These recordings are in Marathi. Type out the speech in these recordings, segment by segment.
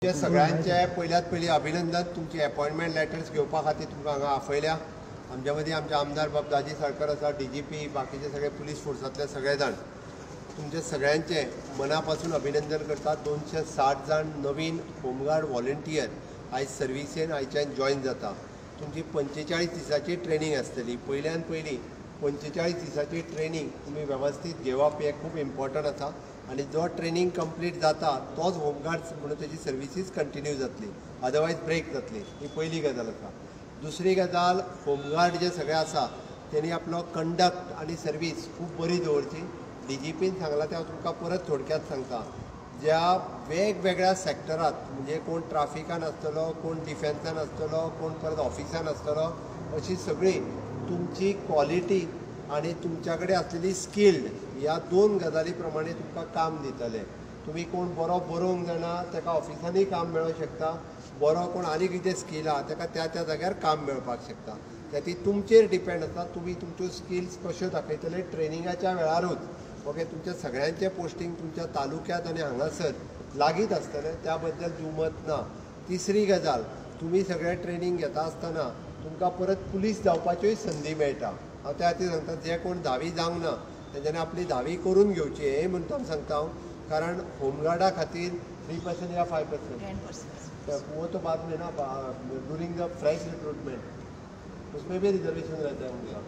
सगळ्यांचे पहिल्यात पयली अभिनंदन. तुमची अपॉइंटमेंट लेटर्स घेवपा खातीर तुमकां हांगा आपयल्या. आमच्या मदीं आमचे आमदार बाबदाजी सरकार आसा, DGP, बाकीचे सगळे पुलीस फोर्सातले सगळे जाण. तुमचे सगळ्यांचे मनापासून अभिनंदन करतात. 260 जाण नवीन होमगार्ड व्हॉलंटियर आयज सर्विसेन आयच्यान जॉइन जाता. तुमची 45 दिसाची ट्रेनिंग आसतली. पयल्यान पयली 45 दिसाची ट्रेनिंग तुमी वेवस्थीत घेवप हें खूब इम्पॉर्टंट आसा. आणि जो ट्रेनिंग कंप्लीट जाता तोच होमगार्ड म्हणून तेजी सर्विसीस कंटिन्यू जातली, अदरवायज ब्रेक जातली. ही पयली गजाल आसा. दुसरी गजाल, होमगार्ड जे सगळे आसा तेणी आपलो कंडक्ट आनी सर्वीस खूब बरी दवरची. DGPन सांगलां तें हांव तुमकां परत थोडक्यात सांगता. ज्या वेगवेगळ्या सॅक्टरांत म्हणजे कोण ट्राफिकान आसतलो, कोण डिफेन्सान आसतलो, कोण परत ऑफिसान आसतलो, अशी सगळी तुमची क्वॉलिटी आणि तुमच्या कडेन आसलेली स्किल्ड ह्या दोन गजाली प्रमाणे तुमकां काम दितले. तुमी कोण बरो बरोवंक जाणा ताका ऑफिसांनी काम मेळूंक शकता, बरो कोण आनी कितें स्कील आहा ताका त्या जाग्यार काम मेळपाक शकता. ती तुमचेर डिपेंड आसा. तुमी तुमच्यो स्किल्स कश्यो दाखयतले ट्रेनिंगाच्या वेळारूच. ओके, तुमच्या सगळ्यांचें पोस्टींग तुमच्या तालुक्यांत आनी हांगासर लागीत आसतलें, त्या बद्दल दुमत ना. तिसरी गजाल, तुमी सगळें ट्रेनिंग घेता आसतना तुमकां परत पुलीस जावपाच्योय संदी मेळटा. हांव त्या खातीर सांगता, जे कोण 10वी जावंक ना तेंच्यांनी आपली 10वी करून घेवची. हें म्हणून सांगता हांव, कारण होमगार्डा खातीर 3% या 5%? 10%. वो तो बाद में ना, ड्यूरिंग द फ्रेश रिक्रूटमेंट उसमें भी रिजर्वेशन रहता है उनका.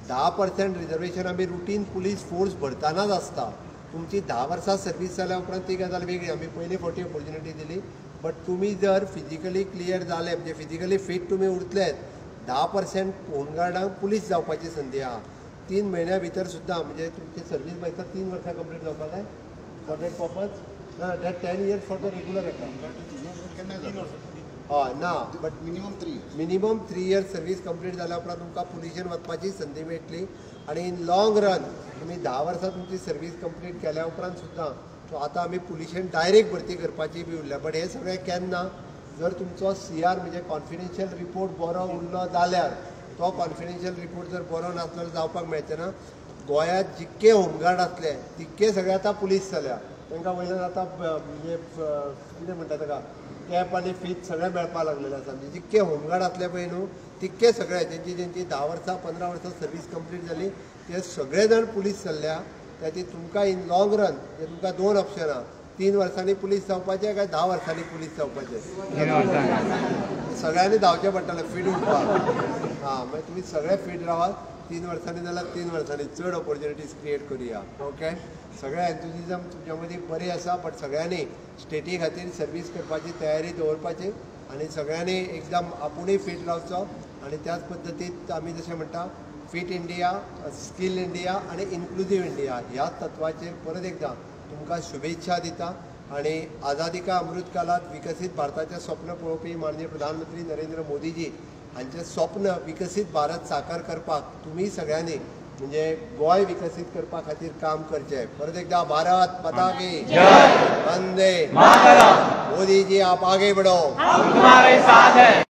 10% रिजर्वेशन आमी रुटीन पुलीस फोर्स भरतानाच आसता. तुमची 10 वर्सां सर्वीस जाल्या उपरांत ती गजाल वेगळी. आमी पयली फावटी ऑपॉर्च्युनिटी दिली. बट तुमी जर फिजिकली क्लियर जाले, म्हणजे फिजिकली फीट तुमी उरतलेत, 10% होमगार्डांक पुलीस जावपाची संदी आहा. 3 म्हयन्या भितर सुद्दां म्हणजे तुमची सर्वीस मागीर 3 वर्सां कंप्लीट जावपाक जाय. फॉर दॅट पर्पज ना, that 10 years for the regular येता. हय ना, but minimum 3 years service complete जाल्या उपरांत तुमकां पुलिशेन वचपाची संदी मेळटली. आनी इन लॉंग रन तुमी 10 वर्सां तुमची सर्वीस कंप्लीट केल्या उपरांत सुद्दां आतां आमी पुलिशेन डायरेक्ट भरती करपाची बी उरल्या. बट हे सगळें केन्ना जर तुमचो CR म्हणजे कॉन्फिडेन्शियल रिपोर्ट बरो उरलो जाल्यार. तो कॉन्फिडेन्शियल रिपोर्ट जर बरो नासलो जावपाक मेळचे ना. गोंयांत जितके होमगार्ड आसले तितके सगळे आतां पुलीस जाल्या. तांकां वयल्यान आतां म्हणजे कितें म्हणटा ताका कॅप आनी फीज सगळें मेळपाक लागलेलें आसा. म्हणजे जितके होमगार्ड आसले पळय न्हू तितके सगळे जेंची 10 वर्सां 15 वर्सां सर्वीस कंप्लीट जाली ते सगळे जाण पुलीस जाल्ल्या. त्याची तुमकां इन लॉंग रन तुमकां 2 ऑप्शन आहा. 3 वर्सांनी पुलीस जावपाचें काय 10 वर्सांनी पुलीस जावपाचें. सगळ्यांनी धांवचें पडटलें फीट उरपाक. हां, मागीर तुमी सगळे फीट रावात. 3 वर्सांनी जाल्यार 3 वर्सांनी चड ऑपॉर्च्युनिटीज क्रिएट करुया. ओके, सगळे एन्थुजिजम तुमच्या मदीं बरी आसा. बट सगळ्यांनी स्टेटी खातीर सर्वीस करपाची तयारी दवरपाची आनी सगळ्यांनी एकदम आपुणूय फीट रावचो. आनी त्याच पद्दतीन आमी जशें म्हणटा फीट इंडिया, स्कील इंडिया आनी इन्क्लुजीव इंडिया ह्या तत्वाचेर परत एकदां तुमकां शुभेच्छा दिता. आनी आझादी का अमृत काळात विकसीत भारताचें स्वप्न पळोवपी माननीय प्रधानमंत्री नरेंद्र मोदीजी हांचें स्वप्न विकसीत भारत साकार करपाक तुमी सगळ्यांनी म्हणजे गोंय विकसीत करपा खातीर काम करचें. परत एकदा भारत माता की जय, वंदे मातरम. मोदी जी आप आगे बढ़ो, हम तुम्हारे साथ हैं.